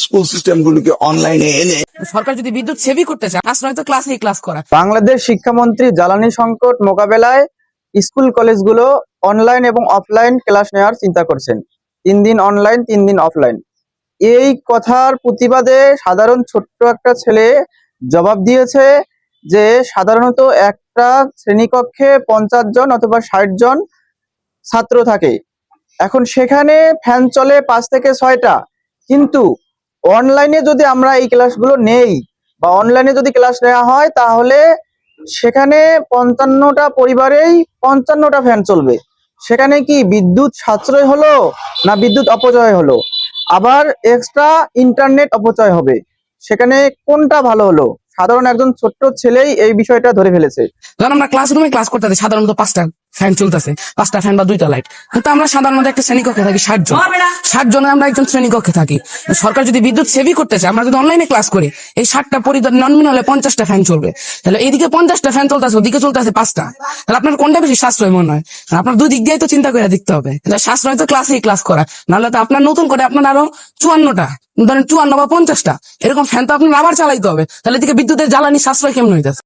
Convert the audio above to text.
School system গুলোকে অনলাইনে এনে সরকার যদি বিদ্যুৎ সেভই করতে চায় আশ্রয় তো ক্লাসেই ক্লাস করা। বাংলাদেশ শিক্ষামন্ত্রী জ্বালানি সংকট মোকাবেলায় স্কুল কলেজগুলো অনলাইন এবং অফলাইন ক্লাস নেওয়ার চিন্তা করছেন। 3 দিন অনলাইন 3 দিন অফলাইন। এই কথার প্রতিবাদে সাধারণ ছোট্ট একটা ছেলে জবাব দিয়েছে যে সাধারণত একটা শ্রেণীকক্ষে 50 জন অথবা 60 জন ছাত্র থাকে, এখন সেখানে ফ্যান চলে 5 থেকে 6টা, কিন্তু অনলাইনে যদি আমরা এই ক্লাসগুলো নেই বা অনলাইনে যদি ক্লাস নেওয়া হয় তাহলে সেখানে 55টা পরিবারেই 55টা ফ্যান চলবে। সেখানে কি বিদ্যুৎ সাশ্রয় হলো না বিদ্যুৎ অপচয় হলো? আবার এক্সট্রা ইন্টারনেট অপচয় হবে। সেখানে কোনটা ভালো হলো? সাধারণ একজন ছোট্ট ছেলেই এই বিষয়টা ধরে ফেলেছে। ধর আমরা ক্লাসরুমে ক্লাস করতেছি, সাধারণত 5টা ফ্যান চলতেছে, 5টা ফ্যান বা 2টা লাইট, কিন্তু আমরা সাধারণত একটা শ্রেণীকক্ষে থাকি 60 জন, 60 জনে আমরা একজন শ্রেণীকক্ষে থাকি। সরকার যদি বিদ্যুৎ সেভই করতে চায়, আমরা যদি অনলাইনে ক্লাস করি, এই 60টা পরিবার ননমিন হলে 50টা ফ্যান চলবে। তাহলে এইদিকে 50টা ফ্যান চলতেছে, ওদিকে চলতেছে 5টা। তাহলে আপনার কোনটা বেশি সাশ্রয় মনে হয়? আপনার দুই দিক দিয়ে তো চিন্তা করে দেখতে হবে। তাহলে সাশ্রয় তো ক্লাসেই ক্লাস করা, নাহলে তো আপনার নতুন করে আপনার আরো 54টা, ধরেন 54 বা 50টা এরকম ফ্যান তো আপনার আবার চালাইতে হবে। তাহলে এদিকে বিদ্যুতের জ্বালানি সাশ্রয় কেমন হইতেছে?